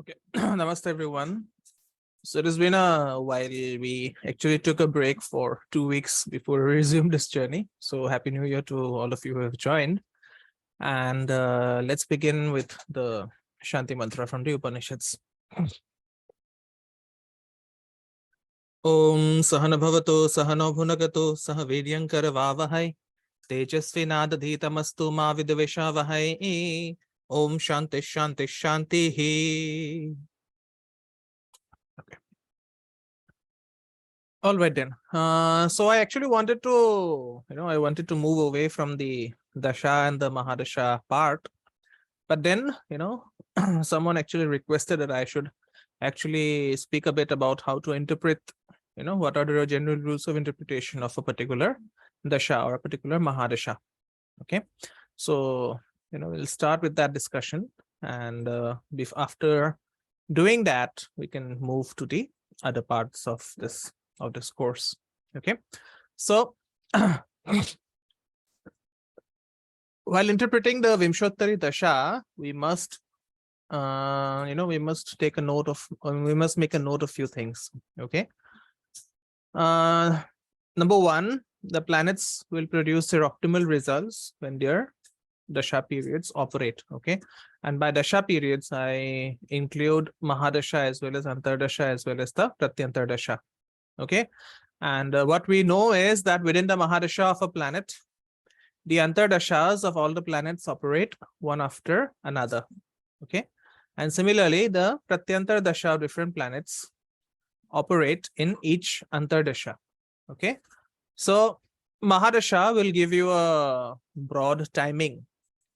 Okay, namaste everyone. So it has been a while. We actually took a break for 2 weeks before we resumed this journey. So happy New Year to all of you who have joined. And let's begin with the Shanti mantra from the Upanishads. Om Sahana Bhavato Sahano Bhunagato Sahavidyankara Vavahai Tejasvi Nadadhitamastu Ma Vidaveshavahai Om Shanti Shanti Shanti. All right then. So I actually wanted to, I wanted to move away from the Dasha and the Mahadasha part, but then, someone actually requested that I should actually speak a bit about how to interpret, what are the general rules of interpretation of a particular Dasha or a particular Mahadasha. Okay. So, we'll start with that discussion, and after doing that, we can move to the other parts of this course. Okay, so while interpreting the Vimshottari Dasha, we must we must take a note of, we must make a note of few things. Okay, number one, the planets will produce their optimal results when their Dasha periods operate. Okay, and by Dasha periods I include Mahadasha as well as Antardasha as well as the Pratyantardasha. Okay, and what we know is that within the Mahadasha of a planet, the Antardashas of all the planets operate one after another. Okay, and similarly, the Pratyantar Dasha of different planets operate in each Antardasha. Okay, so Mahadasha will give you a broad timing,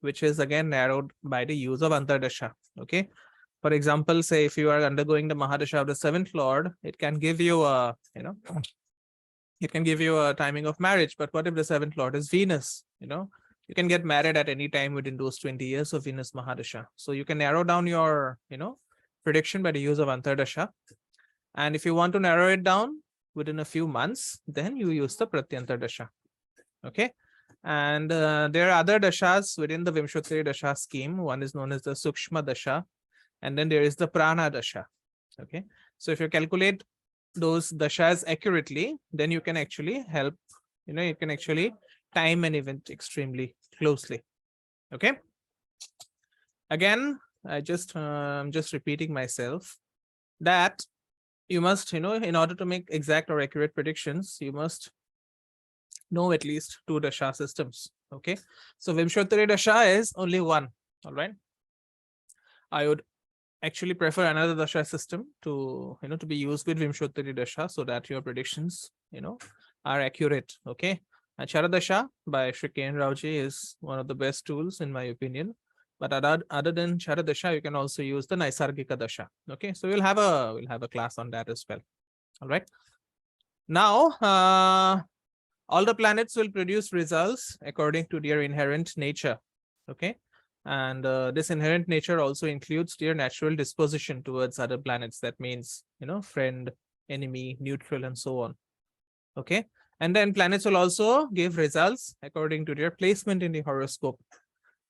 which is again narrowed by the use of Antardasha. Okay, for example, say if you are undergoing the Mahadasha of the seventh lord, it can give you a, it can give you a timing of marriage. But what if the seventh lord is Venus? You can get married at any time within those 20 years of Venus Mahadasha. So you can narrow down your, prediction by the use of Antardasha. And if you want to narrow it down within a few months, then you use the Pratyantardasha. Okay. And there are other dashas within the Vimshottari Dasha scheme. One is known as the Sukshma Dasha. And then there is the Prana Dasha. Okay. So if you calculate those dashas accurately, then you can actually help, you can actually time an event extremely closely. Okay. Again, I'm just repeating myself that you must, in order to make exact or accurate predictions, you must know at least 2 dasha systems. Okay. So Vimshottari Dasha is only one. All right. I would actually prefer another dasha system to, to be used with Vimshottari Dasha so that your predictions, are accurate. Okay. And Chara Dasha by Shri K. N. Raoji is one of the best tools in my opinion. But other than Chara Dasha, you can also use the Naisargika Dasha. Okay. So we'll have a class on that as well. All right. Now, all the planets will produce results according to their inherent nature. Okay. And this inherent nature also includes their natural disposition towards other planets. That means, friend, enemy, neutral, and so on. Okay. And then planets will also give results according to their placement in the horoscope,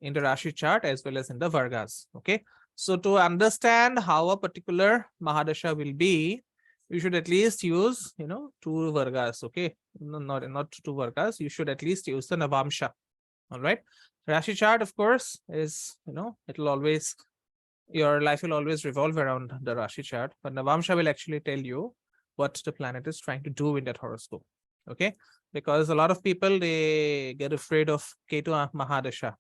in the Rashi chart, as well as in the Vargas. Okay. So to understand how a particular Mahadasha will be, you should at least use, 2 Vargas. Okay. Not 2 Vargas. You should at least use the Navamsha. All right. Rashi chart, of course, is, it'll always, your life will always revolve around the Rashi chart, but Navamsha will actually tell you what the planet is trying to do in that horoscope. Okay. Because a lot of people, they get afraid of Ketu Mahadasha.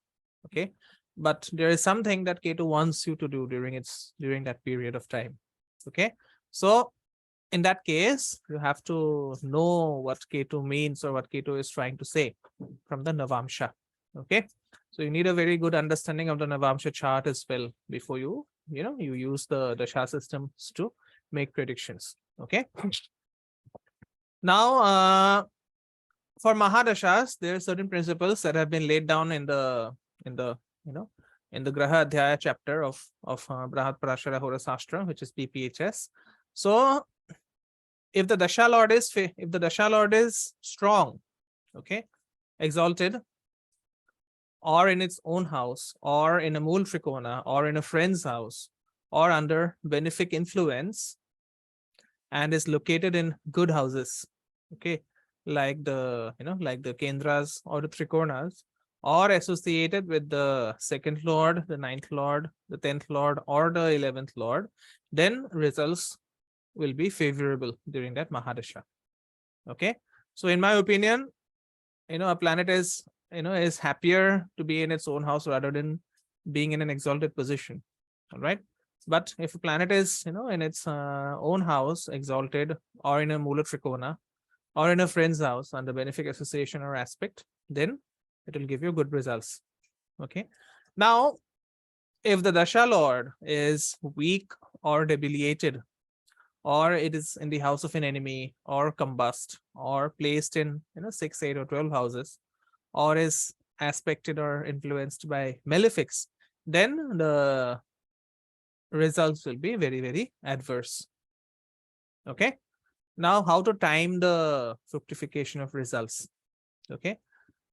Okay. But there is something that Ketu wants you to do during that period of time. Okay. So in that case, you have to know what Ketu means or what Ketu is trying to say from the Navamsha. Okay. So you need a very good understanding of the Navamsha chart as well before you use the Dasha systems to make predictions. Okay. Now, for Mahadashas, there are certain principles that have been laid down in the Graha Adhyaya chapter of Brahat Parashara Horasastra, which is BPHS. So if the Dasha Lord is strong, okay, exalted, or in its own house, or in a Mool Trikona, or in a friend's house, or under benefic influence and is located in good houses, okay, like the like the kendras or the trikonas, or associated with the second lord, the ninth lord, the 10th lord, or the 11th lord, then results will be favorable during that Mahadasha. Okay. So in my opinion, a planet is happier to be in its own house rather than being in an exalted position. All right. But if a planet is, in its own house, exalted, or in a Mula Trikona, or in a friend's house under benefic association or aspect, then it will give you good results. Okay. Now, if the Dasha Lord is weak or debilitated, or it is in the house of an enemy, or combust, or placed in 6, 8, or 12 houses, or is aspected or influenced by malefics, then the results will be very, very adverse. Okay. Now, how to time the fructification of results? Okay.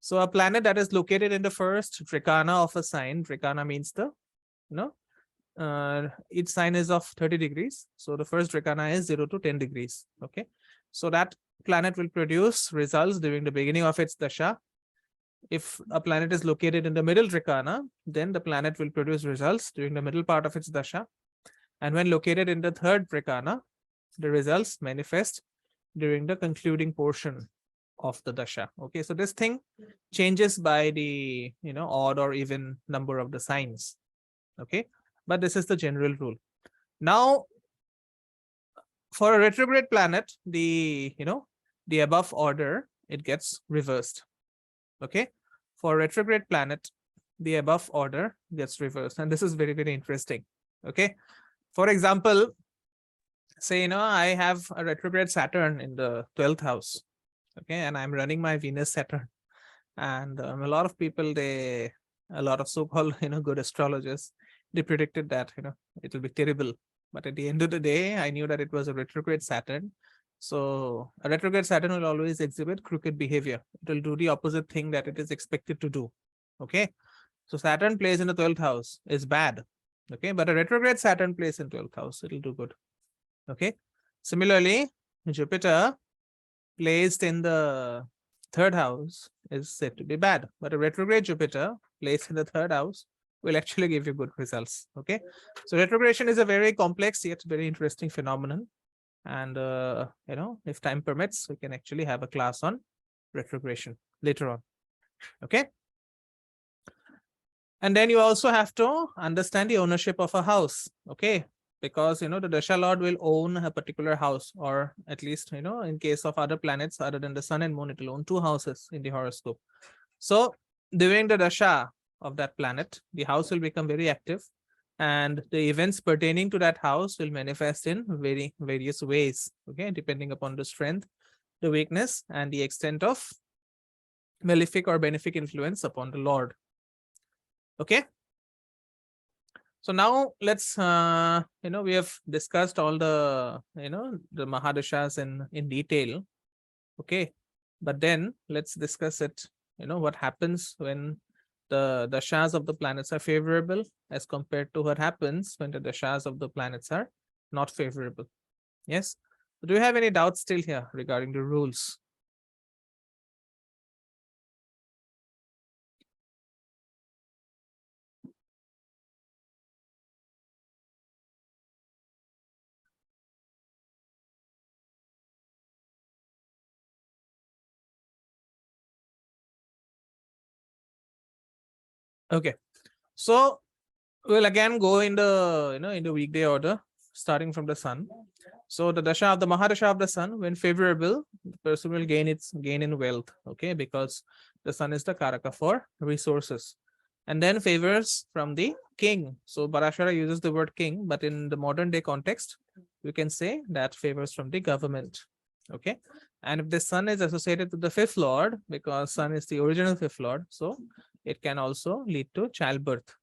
So a planet that is located in the first trikana of a sign, trikana means the, each sign is of 30 degrees. So the first trikana is 0 to 10 degrees. Okay. So that planet will produce results during the beginning of its dasha. If a planet is located in the middle trikana, then the planet will produce results during the middle part of its dasha. And when located in the third trikana, the results manifest during the concluding portion of the dasha. Okay, so this thing changes by the odd or even number of the signs. Okay, but this is the general rule. Now, for a retrograde planet, the above order, it gets reversed. Okay, for retrograde planet, the above order gets reversed, and this is very, very interesting. Okay, for example, say I have a retrograde Saturn in the 12th house. Okay, and I'm running my Venus Saturn, and a lot of people, a lot of so-called good astrologers, they predicted that it will be terrible. But at the end of the day, I knew that it was a retrograde Saturn. So a retrograde Saturn will always exhibit crooked behavior. It will do the opposite thing that it is expected to do. Okay, so Saturn plays in the 12th house is bad. Okay, but a retrograde Saturn plays in 12th house, it will do good. Okay, similarly, Jupiter placed in the third house is said to be bad, but a retrograde Jupiter placed in the third house will actually give you good results. Okay, so retrogradation is a very complex yet very interesting phenomenon, and if time permits, we can actually have a class on retrogradation later on. Okay, and then you also have to understand the ownership of a house. Okay, because the Dasha Lord will own a particular house, or at least in case of other planets other than the Sun and Moon, it will own 2 houses in the horoscope. So during the Dasha of that planet, the house will become very active, and the events pertaining to that house will manifest in various ways. Okay, depending upon the strength, the weakness, and the extent of malefic or benefic influence upon the Lord. Okay. So now let's, we have discussed all the, the Mahadashas in detail. Okay. But then let's discuss it, what happens when the dashas of the planets are favorable as compared to what happens when the dashas of the planets are not favorable. Yes. Do you have any doubts still here regarding the rules? Okay, so we'll again go in the in the weekday order, starting from the Sun. So the dasha of the Mahadasha of the Sun, when favorable, the person will gain in wealth. Okay, because the Sun is the Karaka for resources, and then favors from the king. So Parashara uses the word king, but in the modern day context, we can say that favors from the government. Okay, and if the Sun is associated with the 5th lord, because Sun is the original 5th lord, so it can also lead to childbirth.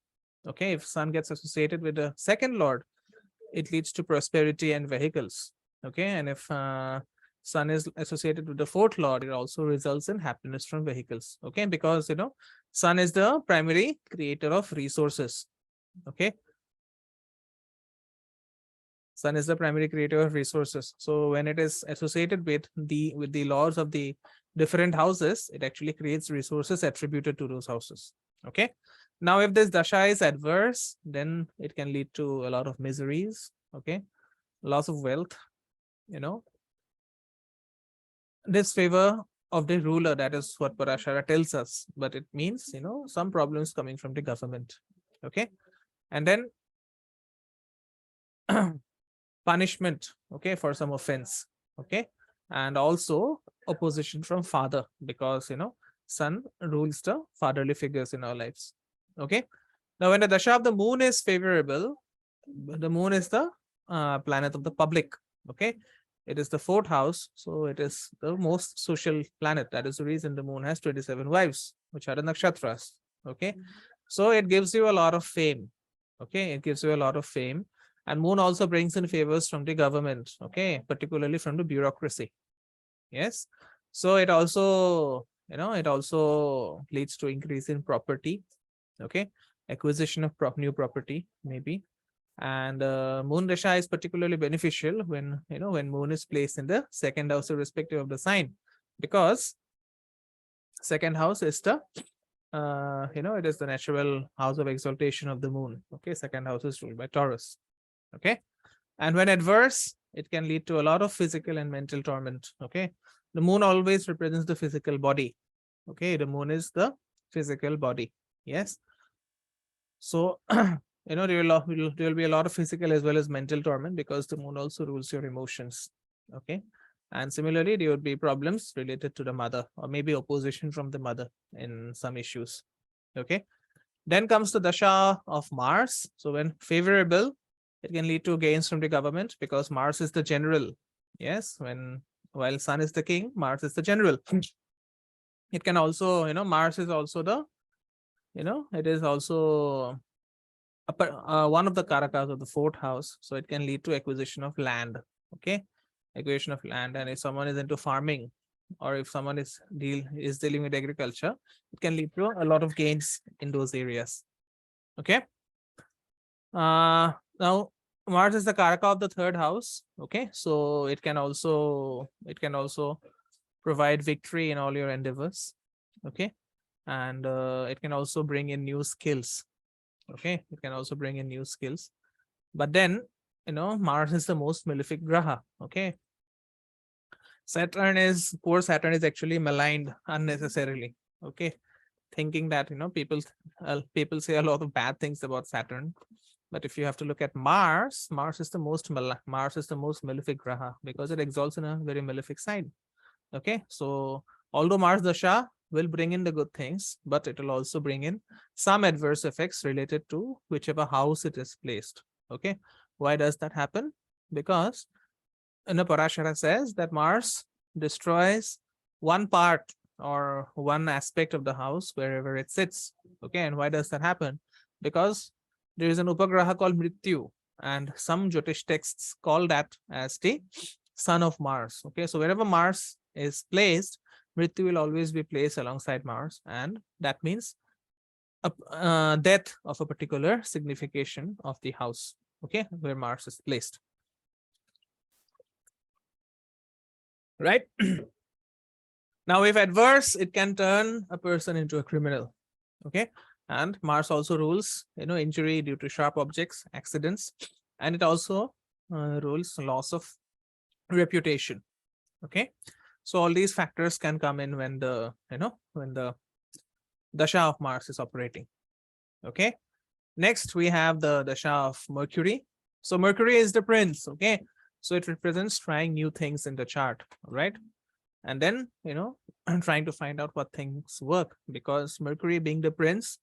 Okay, if Sun gets associated with the 2nd lord, it leads to prosperity and vehicles. Okay, and if Sun is associated with the 4th lord, it also results in happiness from vehicles. Okay, because Sun is the primary creator of resources. Okay, Sun is the primary creator of resources. So when it is associated with the laws of the different houses, it actually creates resources attributed to those houses. Okay. Now, if this dasha is adverse, then it can lead to a lot of miseries. Okay. Loss of wealth, disfavor of the ruler. That is what Parashara tells us. But it means, some problems coming from the government. Okay. And then punishment, okay, for some offense. Okay. And also opposition from father, because, sun rules the fatherly figures in our lives. Okay. Now, when the dasha of the moon is favorable, the moon is the planet of the public. Okay. It is the fourth house. So it is the most social planet. That is the reason the moon has 27 wives, which are the nakshatras. Okay. So it gives you a lot of fame. Okay. It gives you a lot of fame. And moon also brings in favors from the government. Okay. Particularly from the bureaucracy. Yes. So it also, it also leads to increase in property. Okay. Acquisition of new property, maybe. And moon dasha is particularly beneficial when, when moon is placed in the second house irrespective of the sign, because second house is the, it is the natural house of exaltation of the moon. Okay. Second house is ruled by Taurus. Okay. And when adverse, it can lead to a lot of physical and mental torment. Okay. The moon always represents the physical body. Okay. The moon is the physical body. Yes. So, there will be a lot of physical as well as mental torment, because the moon also rules your emotions. Okay. And similarly, there would be problems related to the mother, or maybe opposition from the mother in some issues. Okay. Then comes the dasha of Mars. So when favorable, it can lead to gains from the government, because Mars is the general. Yes. While Sun is the king, Mars is the general. It can also, Mars is also the, it is also one of the karakas of the fourth house. So it can lead to acquisition of land. Okay. Acquisition of land. And if someone is into farming, or if someone is dealing with agriculture, it can lead to a lot of gains in those areas. Okay. Now Mars is the karaka of the third house. Okay. So it can also provide victory in all your endeavors. Okay. And it can also bring in new skills. Okay. It can also bring in new skills. But then, Mars is the most malefic graha. Okay. Saturn is actually maligned unnecessarily. Okay. Thinking that, people say a lot of bad things about Saturn. But if you have to look at Mars, Mars is the most malefic graha, because it exalts in a very malefic side. Okay. So although Mars dasha will bring in the good things, but it will also bring in some adverse effects related to whichever house it is placed. Okay. Why does that happen? Because Parashara says that Mars destroys one part or one aspect of the house wherever it sits. Okay. And why does that happen? Because there is an upagraha called Mrityu, and some jyotish texts call that as the son of Mars. Okay. So wherever Mars is placed, Mrityu will always be placed alongside Mars, and that means a death of a particular signification of the house. Okay. Where Mars is placed. Right. Now, if adverse, it can turn a person into a criminal. Okay. And Mars also rules, injury due to sharp objects, accidents, and it also rules loss of reputation. Okay. So all these factors can come in when the, when the dasha of Mars is operating. Okay. Next, we have the dasha of Mercury. So Mercury is the prince. Okay. So it represents trying new things in the chart. Right. And then, trying to find out what things work, because Mercury being the prince,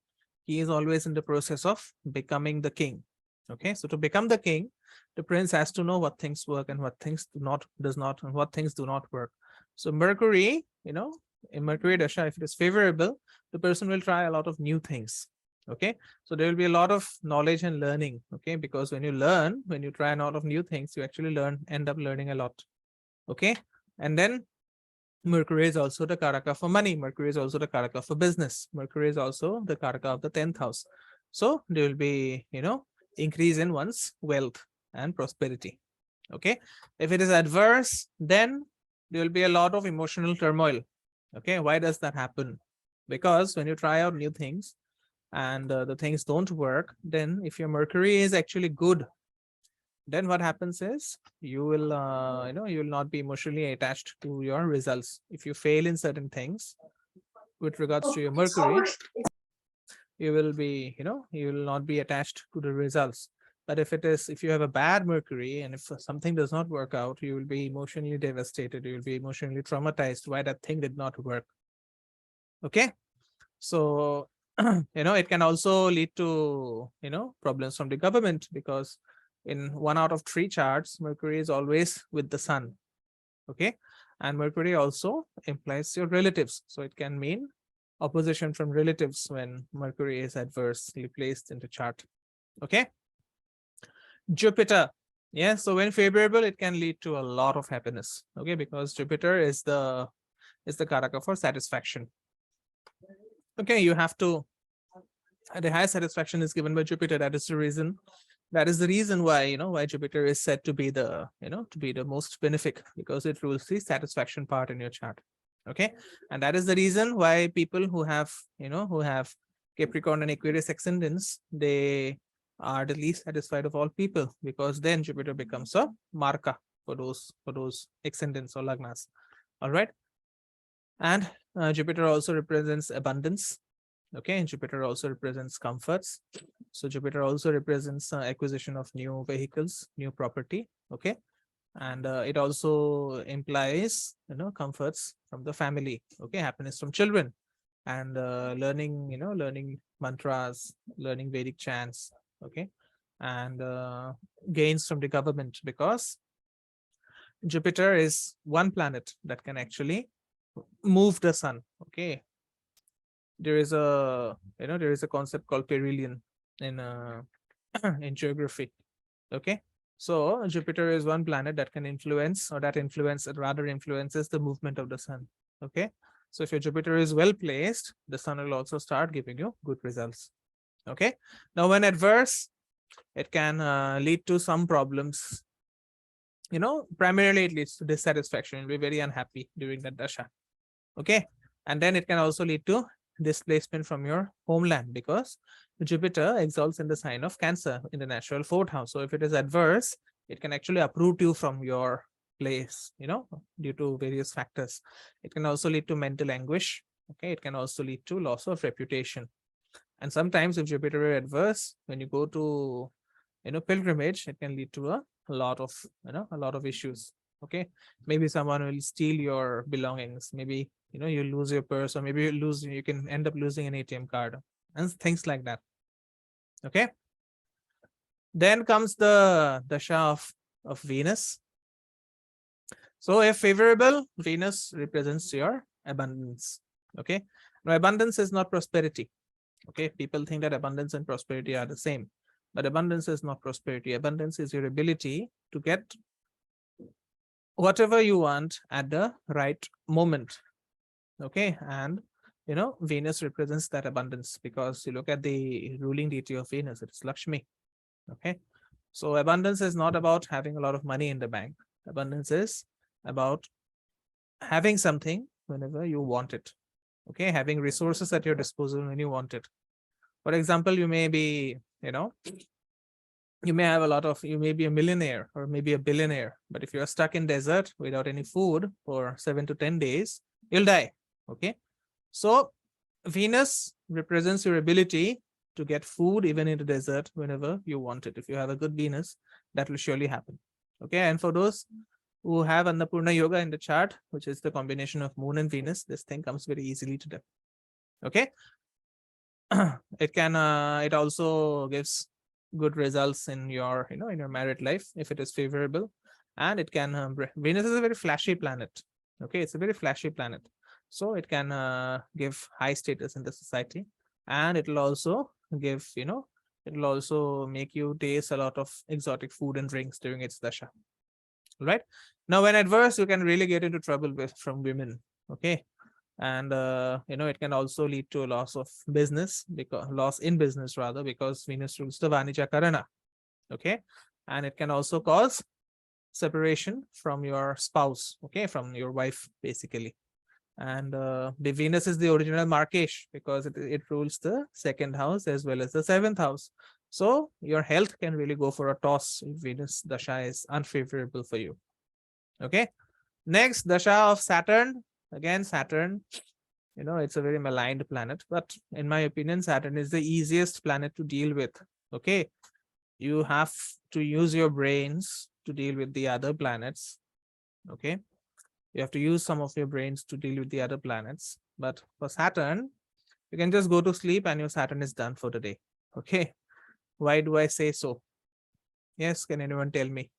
he is always in the process of becoming the king. Okay. So to become the king, the prince has to know what things work and what things and what things do not work. So Mercury, in Mercury dasha, if it is favorable, the person will try a lot of new things. Okay. So there will be a lot of knowledge and learning. Okay. Because when you try a lot of new things, you actually end up learning a lot. Okay. And then Mercury is also the karaka for money. Mercury is also the karaka for business. Mercury is also the karaka of the 10th house. So there will be, increase in one's wealth and prosperity. Okay. If it is adverse, then there will be a lot of emotional turmoil. Okay. Why does that happen? Because when you try out new things and the things don't work, then if your Mercury is actually good, then what happens is you will, you will not be emotionally attached to your results. If you fail in certain things with regards to your Mercury, you will be, you will not be attached to the results. But if you have a bad Mercury and if something does not work out, you will be emotionally devastated. You will be emotionally traumatized why that thing did not work. Okay. So, it can also lead to, problems from the government, because in 1 out of 3 charts, Mercury is always with the sun. Okay. And Mercury also implies your relatives. So it can mean opposition from relatives when Mercury is adversely placed in the chart. Okay. Jupiter. Yeah. So when favorable, it can lead to a lot of happiness. Okay. Because Jupiter is the karaka for satisfaction. Okay. You have to, the highest satisfaction is given by Jupiter. That is the reason why, why Jupiter is said to be the, to be the most benefic, because it rules the satisfaction part in your chart. Okay. And that is the reason why people who have, who have Capricorn and Aquarius ascendants, they are the least satisfied of all people, because then Jupiter becomes a marka for those ascendants or lagnas. All right. And Jupiter also represents abundance. Okay. And Jupiter also represents comforts. So Jupiter also represents acquisition of new vehicles, new property. Okay. And it also implies, comforts from the family. Okay. Happiness from children, and learning, learning mantras, learning Vedic chants. Okay. And gains from the government, because Jupiter is one planet that can actually move the sun. Okay. There is a, there is a concept called perihelion in in geography. Okay. So Jupiter is one planet that can influence, or that rather influences the movement of the sun. Okay. So if your Jupiter is well placed, the sun will also start giving you good results. Okay. Now, when adverse, it can lead to some problems. Primarily it leads to dissatisfaction. You'll be very unhappy during that dasha. Okay. And then it can also lead to displacement from your homeland, because Jupiter exalts in the sign of Cancer in the natural 4th house. So if it is adverse, it can actually uproot you from your place, due to various factors. It can also lead to mental anguish. Okay. It can also lead to loss of reputation. And sometimes if Jupiter is adverse, when you go to, pilgrimage, it can lead to a lot of, a lot of issues. Okay. Maybe someone will steal your belongings. Maybe, you lose your purse, or maybe you can end up losing an ATM card and things like that. Okay. Then comes the dasha of Venus. So if favorable, Venus represents your abundance. Okay. Now, abundance is not prosperity. Okay. People think that abundance and prosperity are the same, but abundance is not prosperity. Abundance is your ability to get whatever you want at the right moment. Okay. And Venus represents that abundance, because you look at the ruling deity of Venus, it's Lakshmi. Okay. So abundance is not about having a lot of money in the bank. Abundance is about having something whenever you want it. Okay. Having resources at your disposal when you want it. For example, you may be, you may have you may be a millionaire or maybe a billionaire, but if you're stuck in desert without any food for 7 to 10 days, you'll die. Okay. So Venus represents your ability to get food even in the desert whenever you want it. If you have a good Venus, that will surely happen. Okay. And for those who have Annapurna Yoga in the chart, which is the combination of Moon and Venus, this thing comes very easily to them. Okay. It can, it also gives good results in your, in your married life if it is favorable. And it can, Venus is a very flashy planet. Okay. It's a very flashy planet. So it can give high status in the society, and it will also give, it will also make you taste a lot of exotic food and drinks during its dasha. Right. Now, when adverse, you can really get into trouble from women. Okay. And it can also lead to a loss of business, because loss in business rather, because Venus rules the Vanija Karana. Okay. And it can also cause separation from your spouse, okay, from your wife, basically. And the Venus is the original Markesh because it rules the second house as well as the seventh house. So your health can really go for a toss if Venus Dasha is unfavorable for you. Okay. Next, Dasha of Saturn. Again, Saturn, it's a very maligned planet, but in my opinion, Saturn is the easiest planet to deal with. Okay. You have to use your brains to deal with the other planets. Okay. You have to use some of your brains to deal with the other planets. But for Saturn, you can just go to sleep and your Saturn is done for the day. Okay. Why do I say so? Yes, can anyone tell me?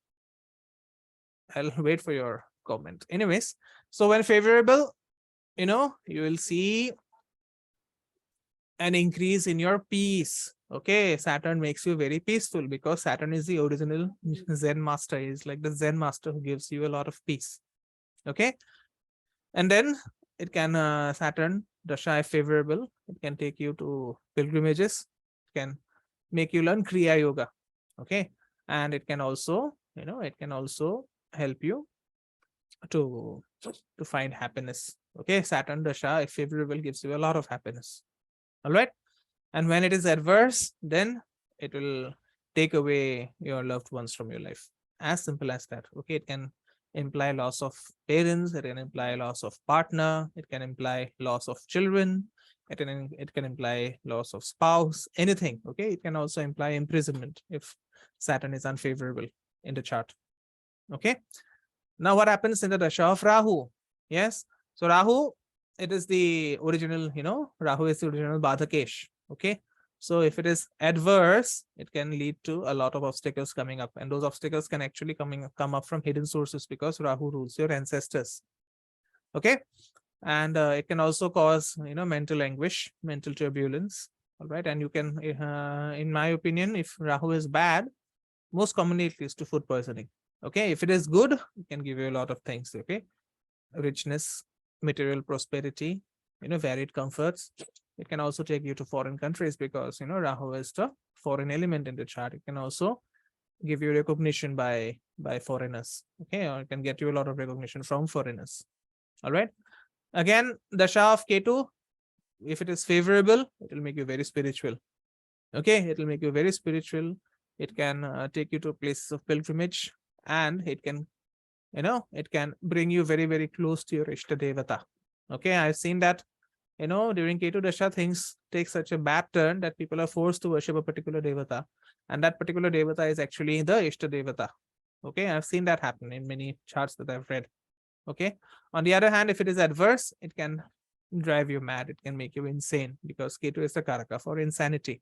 I'll wait for your comment. Anyways, so when favorable, you will see an increase in your peace. Okay, Saturn makes you very peaceful because Saturn is the original Zen master. He's like the Zen master who gives you a lot of peace. Okay, and then it can Saturn Dasha if favorable, it can take you to pilgrimages, it can make you learn Kriya Yoga. Okay, and it can also help you to find happiness. Okay, Saturn Dasha if favorable gives you a lot of happiness. All right, and when it is adverse, then it will take away your loved ones from your life. As simple as that. Okay, it can imply loss of parents, it can imply loss of partner, it can imply loss of children, it can imply loss of spouse, anything. Okay, it can also imply imprisonment if Saturn is unfavorable in the chart. Okay, now what happens in the Dasha of Rahu? Yes, so Rahu, it is the original, Rahu is the original Badhakesh. Okay, so if it is adverse, it can lead to a lot of obstacles coming up, and those obstacles can actually come up from hidden sources because Rahu rules your ancestors. Okay, and it can also cause mental anguish, mental turbulence. All right, and you can, in my opinion, if Rahu is bad, most commonly it leads to food poisoning. Okay, if it is good, it can give you a lot of things. Okay, richness, material prosperity, varied comforts. It can also take you to foreign countries because Rahu is the foreign element in the chart. It can also give you recognition by foreigners. Okay, or it can get you a lot of recognition from foreigners. All right, again, Dasha of Ketu, if it is favorable, it will make you very spiritual. Okay, it will make you very spiritual. It can take you to places of pilgrimage, and it can it can bring you very, very close to your Ishta Devata. Okay, I've seen that during Ketu Dasha, things take such a bad turn that people are forced to worship a particular Devata, and that particular Devata is actually the Ishta Devata. Okay, I've seen that happen in many charts that I've read. Okay, on the other hand, if it is adverse, it can drive you mad, it can make you insane because Ketu is the Karaka for insanity.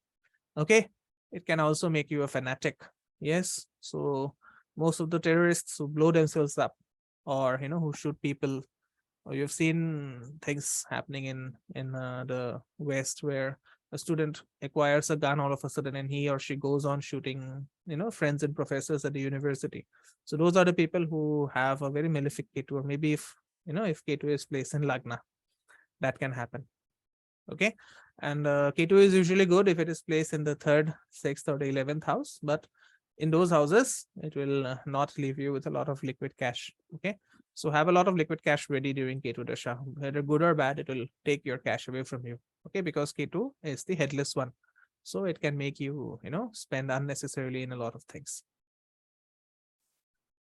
Okay, it can also make you a fanatic. Yes, so most of the terrorists who blow themselves up, or who shoot people, or you've seen things happening in the West where a student acquires a gun all of a sudden and he or she goes on shooting friends and professors at the university. So those are the people who have a very malefic Ketu, or maybe if Ketu is placed in Lagna, that can happen. Okay, and Ketu is usually good if it is placed in the 3rd, 6th, or the 11th house, but in those houses it will not leave you with a lot of liquid cash. Okay, so have a lot of liquid cash ready during Ketu Dasha. Whether good or bad, it will take your cash away from you. Okay, because Ketu is the headless one, so it can make you spend unnecessarily in a lot of things.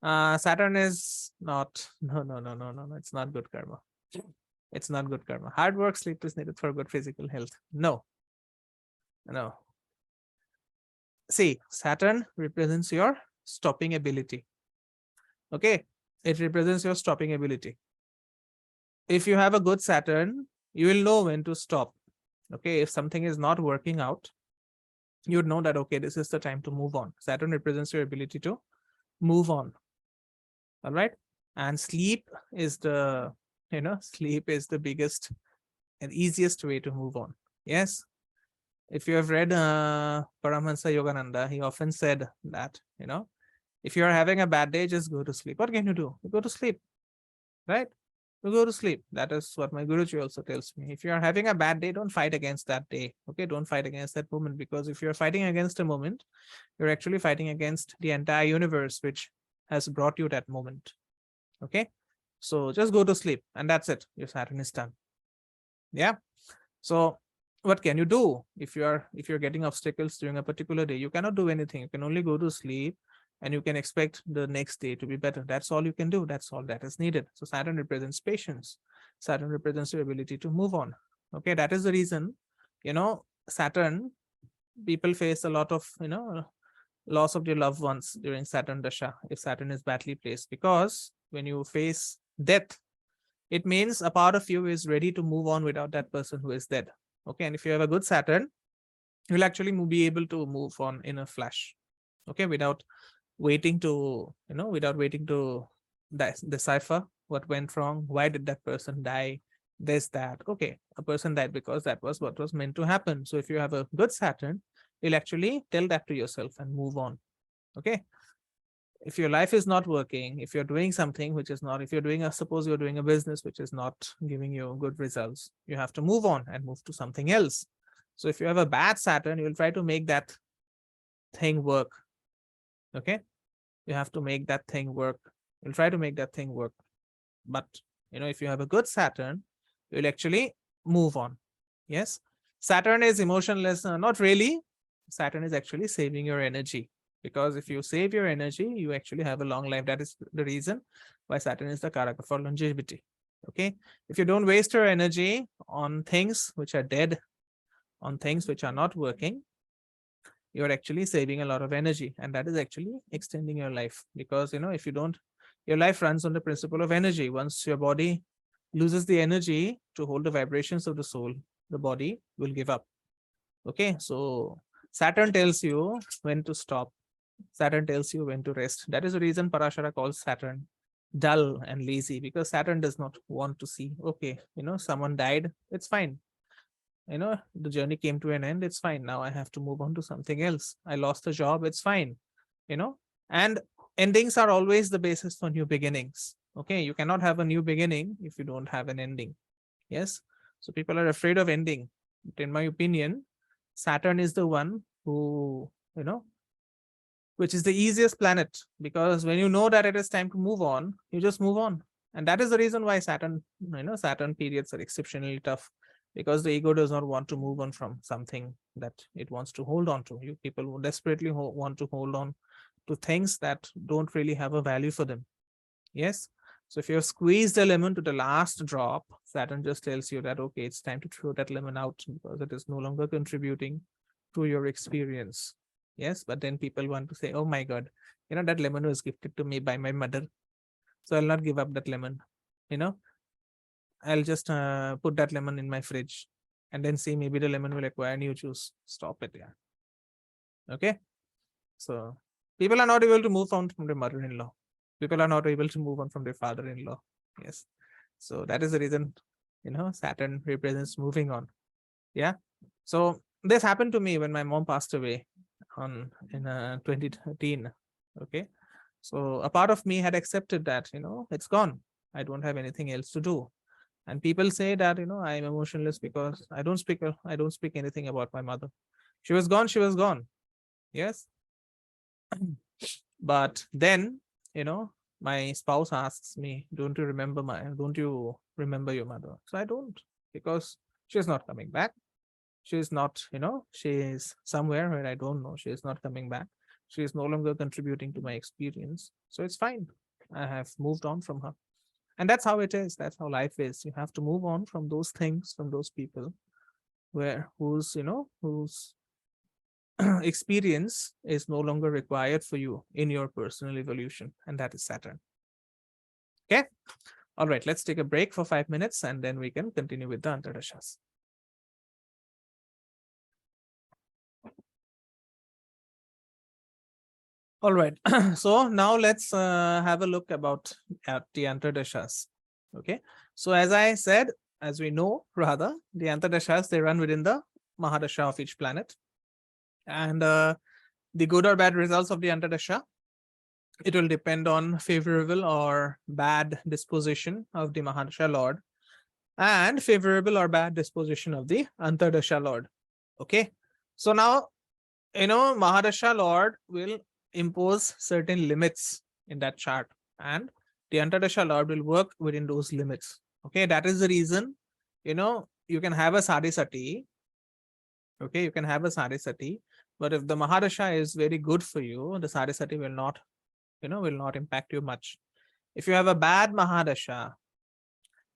Saturn is not, no, it's not good karma. It's not good karma. Hard work, sleep is needed for good physical health. No. See, Saturn represents your stopping ability. Okay, it represents your stopping ability. If you have a good Saturn, you will know when to stop. Okay, if something is not working out, you would know that, okay, this is the time to move on. Saturn represents your ability to move on. All right, and sleep is the sleep is the biggest and easiest way to move on. Yes, if you have read Paramahansa Yogananda, he often said that if you are having a bad day, just go to sleep. What can you do? You go to sleep, right? You go to sleep. That is what my Guruji also tells me. If you are having a bad day, don't fight against that day. Okay, don't fight against that moment, because if you're fighting against a moment, you're actually fighting against the entire universe, which has brought you that moment. Okay, so just go to sleep and that's it. Your Saturn is done. Yeah. So what can you do if you're getting obstacles during a particular day? You cannot do anything. You can only go to sleep and you can expect the next day to be better. That's all you can do. That's all that is needed. So Saturn represents patience. Saturn represents your ability to move on. Okay, that is the reason, Saturn, people face a lot of, loss of their loved ones during Saturn Dasha, if Saturn is badly placed, because when you face death, it means a part of you is ready to move on without that person who is dead. Okay, and if you have a good Saturn, you'll actually be able to move on in a flash. Okay, without waiting to, decipher what went wrong, why did that person die, this, that. Okay, a person died because that was what was meant to happen. So if you have a good Saturn, you'll actually tell that to yourself and move on. Okay, if your life is not working, if you're doing something which is not, if you're doing suppose you're doing a business which is not giving you good results, you have to move on and move to something else. So if you have a bad Saturn, you'll try to make that thing work. Okay, you have to make that thing work. You'll try to make that thing work. But if you have a good Saturn, you'll actually move on. Yes, Saturn is emotionless. Not really. Saturn is actually saving your energy, because if you save your energy, you actually have a long life. That is the reason why Saturn is the Karaka for longevity. Okay, if you don't waste your energy on things which are dead, on things which are not working, you're actually saving a lot of energy, and that is actually extending your life. Because if you don't, your life runs on the principle of energy. Once your body loses the energy to hold the vibrations of the soul, the body will give up. Okay, so Saturn tells you when to stop. Saturn tells you when to rest. That is the reason Parashara calls Saturn dull and lazy, because Saturn does not want to see, okay, someone died, it's fine. The journey came to an end, it's fine. Now I have to move on to something else. I lost a job, it's fine. And endings are always the basis for new beginnings. Okay, you cannot have a new beginning if you don't have an ending. Yes, so people are afraid of ending. But in my opinion, Saturn is the one who, which is the easiest planet, because when you know that it is time to move on, you just move on. And that is the reason why Saturn periods are exceptionally tough, because the ego does not want to move on from something that it wants to hold on to. You people who desperately want to hold on to things that don't really have a value for them. Yes. So if you have squeezed the lemon to the last drop, Saturn just tells you that, okay, it's time to throw that lemon out, because it is no longer contributing to your experience. Yes. But then people want to say, oh my God, that lemon was gifted to me by my mother, so I'll not give up that lemon. I'll just put that lemon in my fridge and then see, maybe the lemon will acquire new juice. Stop it. Yeah. Okay. So people are not able to move on from their mother-in-law. People are not able to move on from their father-in-law. Yes. So that is the reason, Saturn represents moving on. Yeah. So this happened to me when my mom passed away in 2013. Okay. So a part of me had accepted that, it's gone. I don't have anything else to do. And people say that, I am emotionless because I don't speak anything about my mother. She was gone. She was gone. Yes. But then, my spouse asks me, don't you remember your mother? So I don't, because she's not coming back. She's not, she is somewhere where I don't know. She is not coming back. She is no longer contributing to my experience. So it's fine. I have moved on from her. And that's how it is. That's how life is. You have to move on from those things, from those people whose experience is no longer required for you in your personal evolution. And that is Saturn. Okay. All right. Let's take a break for 5 minutes and then we can continue with the Antardashas. All right. So now let's have a look at the Antardashas. Okay. So as I said, as we know, rather, the Antardashas, they run within the Mahadasha of each planet. And the good or bad results of the Antardasha, it will depend on favorable or bad disposition of the Mahadasha Lord and favorable or bad disposition of the Antardasha Lord. Okay. So now, Mahadasha Lord will impose certain limits in that chart, and the Antardasha Lord will work within those limits. Okay, that is the reason, you can have a Sadhisati. Okay, you can have a Sadhisati, but if the Mahadasha is very good for you, the Sadhisati will not, will not impact you much. If you have a bad Mahadasha,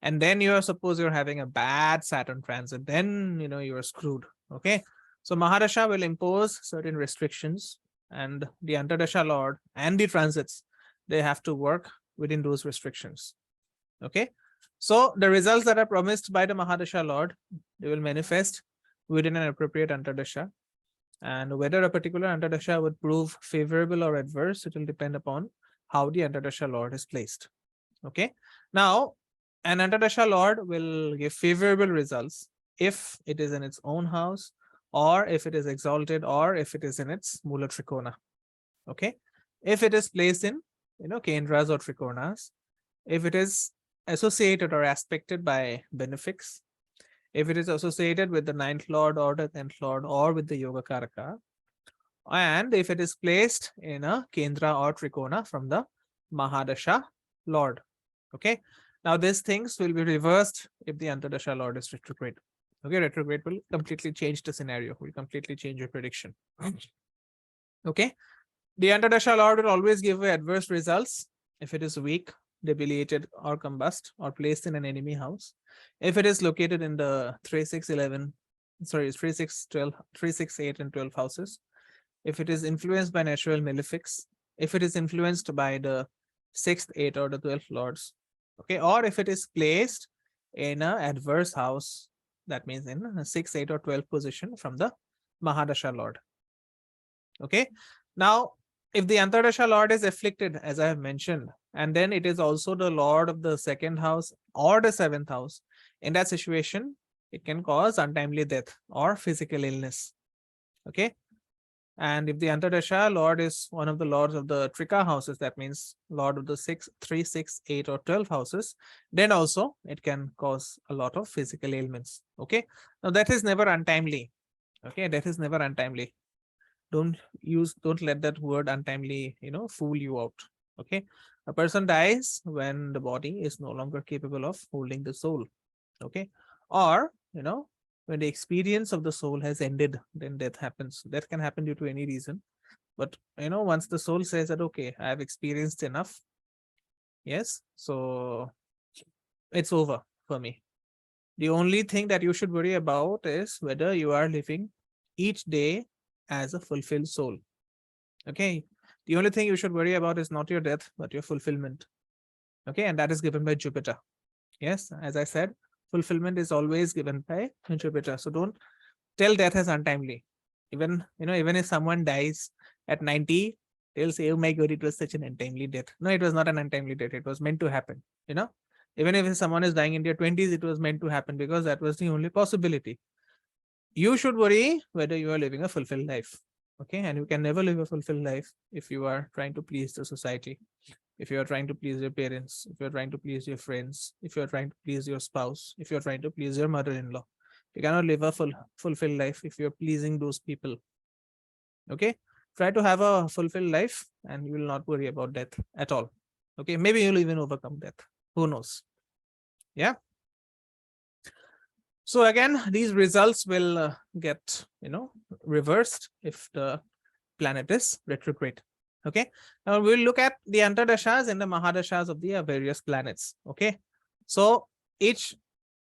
and then suppose you're having a bad Saturn transit, then you're screwed. Okay, so Mahadasha will impose certain restrictions, and the Antardasha Lord and the transits, they have to work within those restrictions. Okay, so the results that are promised by the Mahadasha Lord, they will manifest within an appropriate Antardasha, and whether a particular Antardasha would prove favorable or adverse, it will depend upon how the Antardasha Lord is placed. Okay, now an Antardasha Lord will give favorable results if it is in its own house, or if it is exalted, or if it is in its Mula Trikona. Okay, if it is placed in Kendras or Trikonas, if it is associated or aspected by benefics, if it is associated with the 9th Lord or the 10th Lord or with the Yoga Karaka, and if it is placed in a Kendra or Trikona from the Mahadasha Lord. Okay, now these things will be reversed if the Antardasha Lord is retrograde. Okay, retrograde will completely change the scenario, will completely change your prediction. Okay, the Antardasha Lord will always give adverse results if it is weak, debilitated, or combust, or placed in an enemy house. If it is located in the 3, 6, 11, 3, 6, 12, 3, 6, 8, and 12 houses, if it is influenced by natural malefics, if it is influenced by the 6th, 8th, or the 12th lords, okay, or if it is placed in an adverse house, that means in a 6, 8, or 12 position from the Mahadasha Lord. Okay, now if the Antardasha Lord is afflicted, as I have mentioned, and then it is also the Lord of the 2nd house or the 7th house, in that situation, it can cause untimely death or physical illness. Okay, and if the Antardasha Lord is one of the lords of the Trika houses, that means Lord of the 6, 3, 6, 8, or 12 houses, then also it can cause a lot of physical ailments. Okay, now that is never untimely. Okay, that is never untimely. Don't let that word untimely, fool you out. Okay, a person dies when the body is no longer capable of holding the soul. Okay, or when the experience of the soul has ended, then death happens. That can happen due to any reason, but once the soul says that, okay, I have experienced enough, yes, so it's over for me. The only thing that you should worry about is whether you are living each day as a fulfilled soul. Okay, the only thing you should worry about is not your death, but your fulfillment. Okay, and that is given by Jupiter. Yes, as I said, fulfillment is always given by Jupiter. So don't tell death as untimely. Even if someone dies at 90, they'll say, oh my God, it was such an untimely death. No, it was not an untimely death. It was meant to happen. Even if someone is dying in their 20s, it was meant to happen because that was the only possibility. You should worry whether you are living a fulfilled life. Okay, and you can never live a fulfilled life if you are trying to please the society, if you are trying to please your parents, if you're trying to please your friends, if you're trying to please your spouse, if you're trying to please your mother-in-law. You cannot live a fulfilled life if you're pleasing those people. Okay, try to have a fulfilled life and you will not worry about death at all. Okay, maybe you'll even overcome death. Who knows? Yeah. So again, these results will get reversed if the planet is retrograde. Okay, now we'll look at the Antardashas and the Mahadashas of the various planets. Okay, so each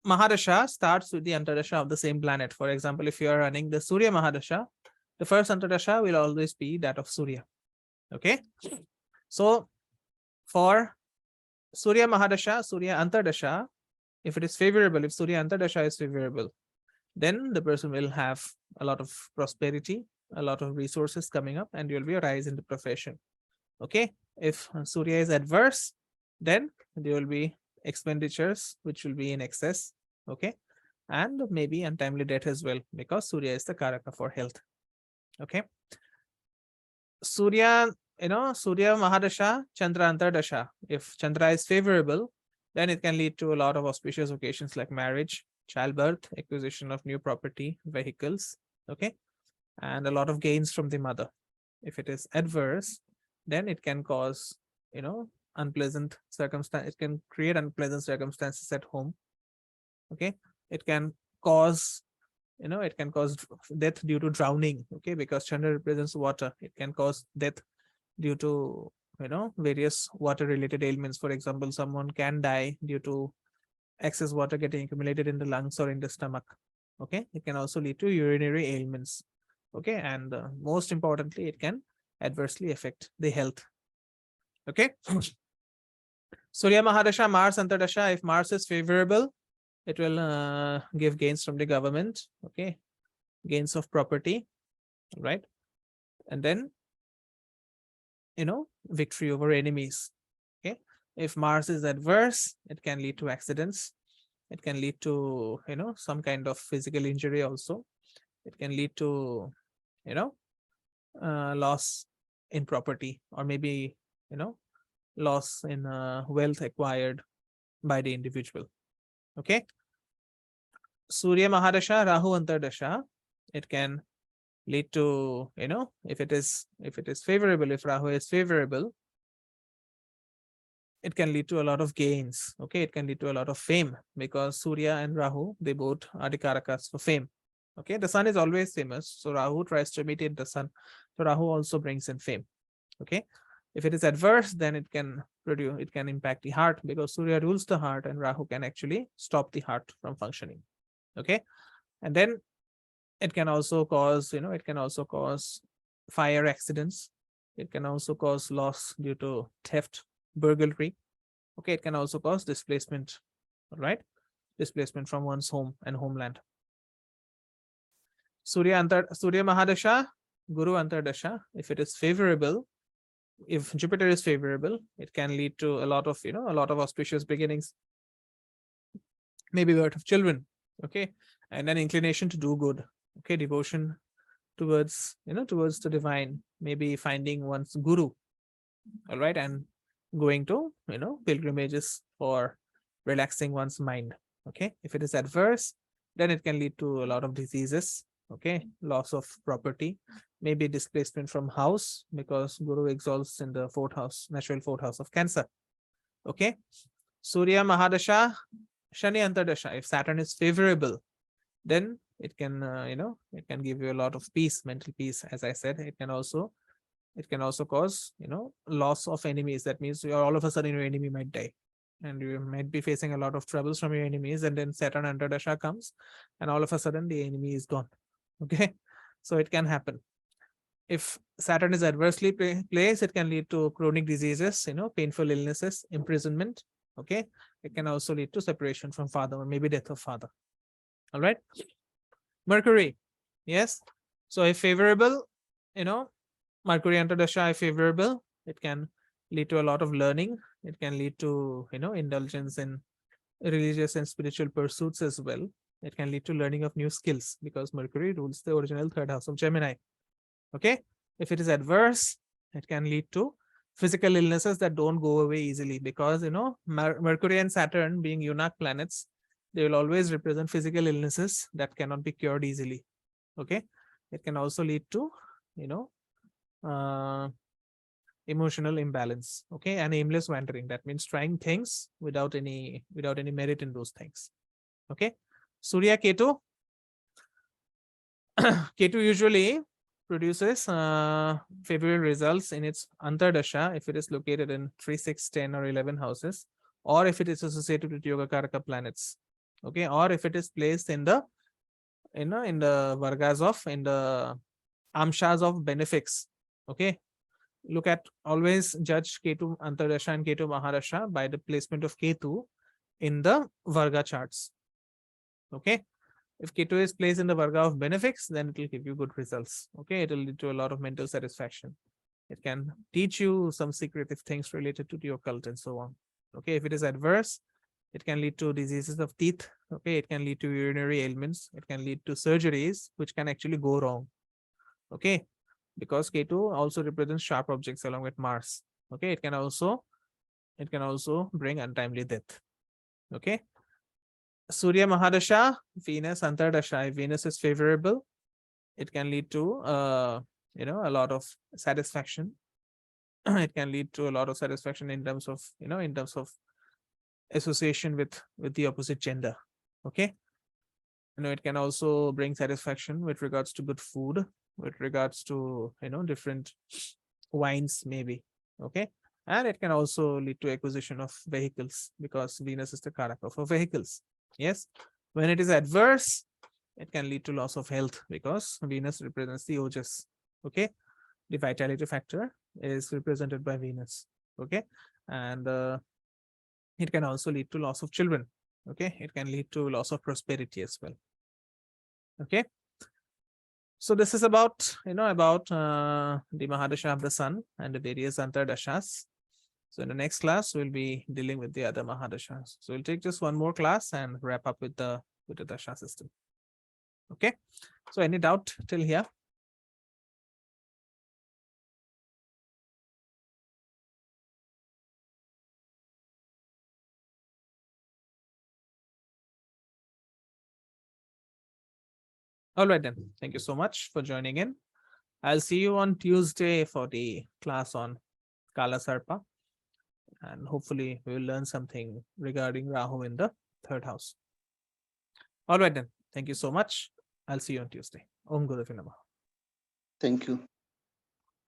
Mahadasha starts with the Antardasha of the same planet. For example, if you are running the Surya Mahadasha, the first Antardasha will always be that of Surya. Okay, so for Surya Mahadasha, Surya Antardasha, if it is favorable, if Surya Antardasha is favorable, then the person will have a lot of prosperity, a lot of resources coming up, and you'll be a rise in the profession. Okay, if Surya is adverse, then there will be expenditures which will be in excess. Okay, and maybe untimely death as well, because Surya is the Karaka for health. Okay, Surya, Surya Mahadasha, Chandra Antardasha. If Chandra is favorable, then it can lead to a lot of auspicious occasions like marriage, childbirth, acquisition of new property, vehicles. Okay, and a lot of gains from the mother. If it is adverse, then it can cause unpleasant circumstance. It can create unpleasant circumstances at home. Okay, it can cause it can cause death due to drowning. Okay, because Chandra represents water, it can cause death due to various water related ailments. For example, someone can die due to excess water getting accumulated in the lungs or in the stomach. Okay, it can also lead to urinary ailments. Okay, and most importantly, it can adversely affect the health. Okay. Surya Mahadasha, Mars Antardasha. If Mars is favorable, it will give gains from the government. Okay, gains of property, right? And then victory over enemies. Okay, if Mars is adverse, it can lead to accidents. It can lead to some kind of physical injury also. It can lead to loss in property, or maybe loss in wealth acquired by the individual. Okay. Surya Mahadasha, Rahu Antardasha. It can lead to if it is favorable, if Rahu is favorable, it can lead to a lot of gains. Okay, it can lead to a lot of fame, because Surya and Rahu, they both are the karakas for fame. Okay, the sun is always famous, so Rahu tries to imitate the sun, so Rahu also brings in fame. Okay, if it is adverse, then it can impact the heart, because Surya rules the heart and Rahu can actually stop the heart from functioning. Okay, and then it can also cause fire accidents. It can also cause loss due to theft, burglary. Okay, it can also cause displacement, right? Displacement from one's home and homeland. Surya Mahadasha, Guru Antardasha. If it is favorable, if Jupiter is favorable, it can lead to a lot of auspicious beginnings, maybe birth of children. Okay, and an inclination to do good. Okay, devotion towards the divine, maybe finding one's guru. All right, and going to pilgrimages for relaxing one's mind. Okay, if it is adverse, then it can lead to a lot of diseases. Okay, loss of property, maybe displacement from house, because Guru exalts in the fourth house, natural fourth house of Cancer. Okay, Surya Mahadasha, Shani Antardasha. If Saturn is favorable, then it can it can give you a lot of peace, mental peace. As I said, it can also cause loss of enemies. That means all of a sudden your enemy might die, and you might be facing a lot of troubles from your enemies, and then Saturn Antardasha comes, and all of a sudden the enemy is gone. Okay, so it can happen. If Saturn is adversely placed, it can lead to chronic diseases, painful illnesses, imprisonment. Okay, it can also lead to separation from father, or maybe death of father. All right. Mercury, yes. So if favorable, Mercury Antardasha, if favorable, it can lead to a lot of learning. It can lead to indulgence in religious and spiritual pursuits as well. It can lead to learning of new skills, because Mercury rules the original third house of Gemini. Okay, if it is adverse, it can lead to physical illnesses that don't go away easily, because Mercury and Saturn, being eunuch planets, they will always represent physical illnesses that cannot be cured easily. Okay, it can also lead to emotional imbalance. Okay, and aimless wandering. That means trying things without any merit in those things. Okay, Surya Ketu. Ketu usually produces favorable results in its Antardasha if it is located in 3, 6, 10, or 11 houses, or if it is associated with Yogakaraka planets. Okay, or if it is placed in the in the Vargas of, in the Amshas of benefics. Okay, always judge Ketu Antardasha and Ketu Mahadasha by the placement of Ketu in the Varga charts. Okay, if Ketu is placed in the Varga of benefics, then it will give you good results. Okay, it will lead to a lot of mental satisfaction. It can teach you some secretive things related to the occult and so on. Okay, if it is adverse, it can lead to diseases of teeth. Okay, it can lead to urinary ailments. It can lead to surgeries which can actually go wrong. Okay, because Ketu also represents sharp objects along with Mars. Okay, it can also bring untimely death. Okay, Surya Mahadasha, Venus Antardasha. If Venus is favorable, it can lead to a lot of satisfaction. it can lead to a lot of satisfaction in terms of, in terms of association with the opposite gender. Okay. It can also bring satisfaction with regards to good food, with regards to, different wines, maybe. Okay. And it can also lead to acquisition of vehicles, because Venus is the karaka for vehicles. Yes. When it is adverse, it can lead to loss of health, because Venus represents the ojas. Okay. The vitality factor is represented by Venus. Okay. And it can also lead to loss of children. Okay. It can lead to loss of prosperity as well. Okay. So this is about, about the Mahadasha of the Sun and the various Antardashas. So in the next class, we'll be dealing with the other Mahadashas. So we'll take just one more class and wrap up with the Dasha system. Okay. So any doubt till here? All right then. Thank you so much for joining in. I'll see you on Tuesday for the class on Kala Sarpa. And hopefully we will learn something regarding Rahu in the third house. All right then. Thank you so much. I'll see you on Tuesday. Om Guru Namaha. Thank you.